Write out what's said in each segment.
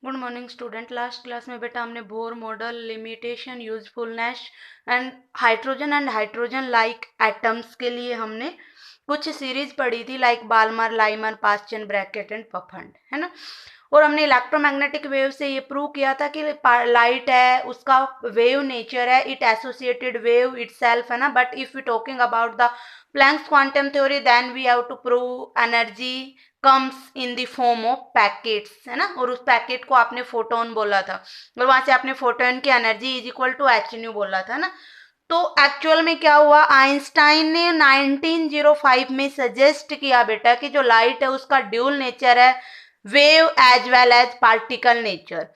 Good morning student. Last class में बेटा हमने Bohr model, limitation, usefulness and hydrogen like atoms के लिए हमने कुछ सीरीज पढ़ी थी, like Balmer, Lyman, Paschen, Brackett and Pfund, है ना। और हमने इलेक्ट्रोमैग्नेटिक वेव से ये प्रूव किया था कि लाइट है, उसका वेव नेचर है, इट एसोसिएटेड वेव इटसेल्फ, है ना। But if we talking about the Planck's quantum theory, then we have to prove energy comes in the form of packets, है ना। और उस पैकेट को आपने फोटोन बोला था, और वहां से आपने फोटोन की energy is equal to H nu बोला था ना। तो एक्चुअल में क्या हुआ, आइंस्टाइन ने 1905 में सजेस्ट किया बेटा कि जो लाइट है उसका ड्यूल नेचर है, wave as well as particle nature.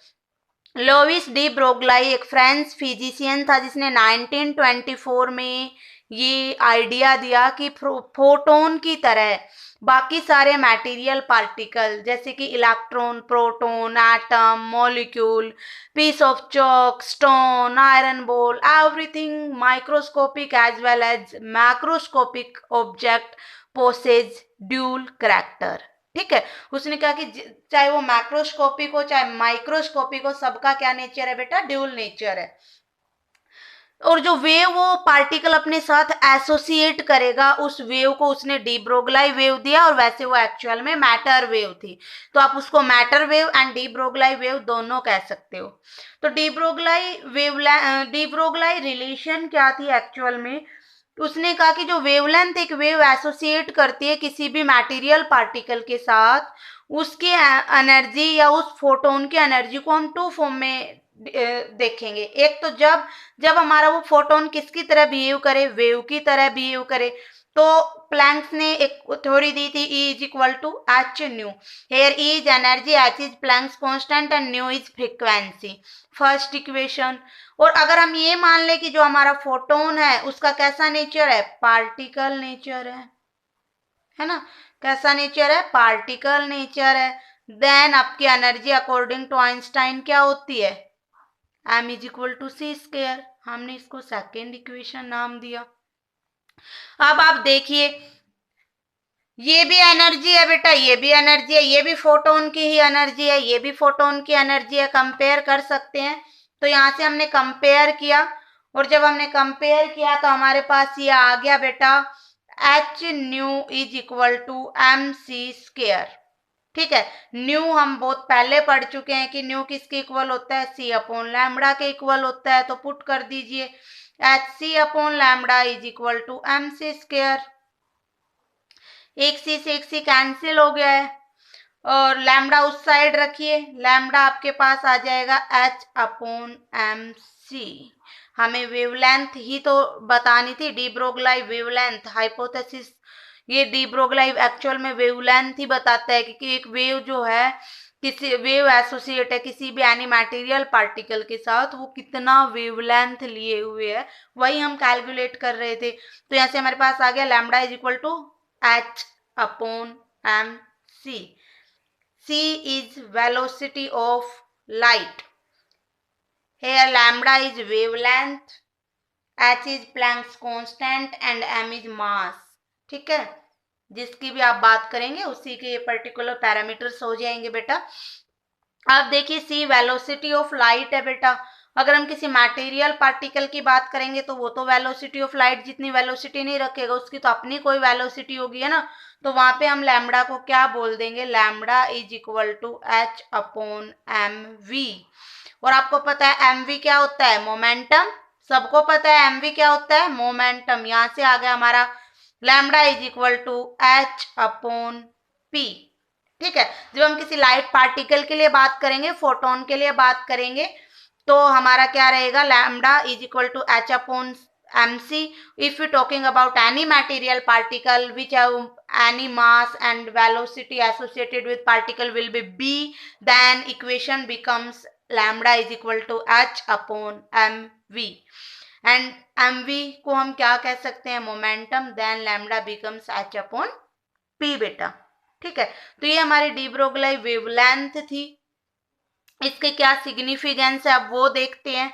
Louis de Broglie एक फ्रेंच फिजिशियन था जिसने 1924 में ये आइडिया दिया कि फोटोन की तरह बाकी सारे मटेरियल पार्टिकल जैसे कि electron, proton, atom, molecule, piece of chalk, stone, iron ball, everything microscopic as well as macroscopic object possess dual character. ठीक है, उसने कहा कि चाहे वो मैक्रोस्कोपिक हो चाहे माइक्रोस्कोपिक हो, सबका क्या नेचर है बेटा, ड्यूल नेचर है। और जो वेव वो पार्टिकल अपने साथ एसोसिएट करेगा, उस वेव को उसने डी ब्रोगलाई वेव दिया, और वैसे वो एक्चुअल में मैटर वेव थी। तो आप उसको matter wave and de Broglie wave दोनों कह सकते हो। तो डी ब्रोगलाई रिलेशन क्या थी एक्चुअल में, उसने कहा कि जो वेवलेंथ एक वेव एसोसिएट करती है किसी भी मटेरियल पार्टिकल के साथ, उसकी एनर्जी या उस फोटोन की एनर्जी को हम टू फॉर्म में देखेंगे। एक तो जब जब हमारा वो फोटोन किसकी तरह बिहेव करे, वेव की तरह बिहेव करे। तो प्लैंक्स ने एक थ्योरी दी थी, E is equal to H nu. Here E is energy, H is Planck's constant and nu is frequency, first equation. और अगर हम ये मान ले कि जो हमारा फोटोन है उसका कैसा नेचर है, पार्टिकल नेचर है ना। कैसा नेचर है, पार्टिकल नेचर है। देन आपकी एनर्जी अकॉर्डिंग टू आइंस्टाइन क्या होती है, m is equal to C square. हमने इसको सेकेंड इक्वेशन नाम दिया। अब आप देखिए, ये भी एनर्जी है बेटा, ये भी एनर्जी है, ये भी फोटोन की ही एनर्जी है, ये भी फोटोन की एनर्जी है। कंपेयर कर सकते हैं। तो यहां से हमने कंपेयर किया, और जब हमने कंपेयर किया तो हमारे पास ये आ गया बेटा, H nu is equal to M C square. ठीक है, न्यू हम बहुत पहले पढ़ चुके हैं कि न्यू किसके इक्वल होता है, सी अपॉन लैम्बडा के इक्वल होता है। तो पुट कर दीजिए, H C upon lambda is equal to M C square. एक सी से एक सी कैंसिल हो गया है, और लैम्बडा उस साइड रखिए, लैम्बडा आपके पास आ जाएगा एच अपॉन एम सी। हमें वेवलेंथ ही तो बतानी थी, डी ब्रोगलाई वेवलेंथ हाइपोथेसिस। ये डी ब्रोगलाई एक्चुअल में वेवलेंथ ही बताता है कि एक वेव जो है, किसी वेव एसोसिएट है किसी भी एनी मटेरियल पार्टिकल के साथ, वो कितना वेवलेंथ लिए हुए है, वही हम कैलकुलेट कर रहे थे। तो यहाँ से हमारे पास आ गया lambda is equal to H upon M C. C is velocity of light. Here lambda is wavelength, h is Planck's constant and m is mass. ठीक है, जिसकी भी आप बात करेंगे उसी के ये पर्टिकुलर पैरामीटर्स हो जाएंगे बेटा। अब देखिए, C वेलोसिटी ऑफ लाइट है बेटा। अगर हम किसी मटेरियल पार्टिकल की बात करेंगे तो वो तो वेलोसिटी ऑफ लाइट जितनी वेलोसिटी नहीं रखेगा, उसकी तो अपनी कोई वेलोसिटी होगी, है ना। तो वहां पे हम लैम्बडा को क्या बोल देंगे, lambda is equal to H upon M V. और आपको पता है एम वी क्या होता है, मोमेंटम। सबको पता है एम वी क्या होता है, मोमेंटम। यहां से आ गया हमारा lambda is equal to H upon P. ठीक है, जब हम किसी लाइट पार्टिकल के लिए बात करेंगे, फोटोन के लिए बात करेंगे, तो हमारा क्या रहेगा, lambda is equal to H upon mc. If we're talking about any material particle which have any mass and velocity associated with particle will be b, then equation becomes lambda is equal to h upon mv. and mv को हम क्या कह सकते हैं, momentum. then lambda becomes h upon p बेटा। ठीक है, तो ये हमारी डी ब्रोगलाई वेवलेंथ थी। इसके क्या सिग्निफिकेंस है अब वो देखते हैं।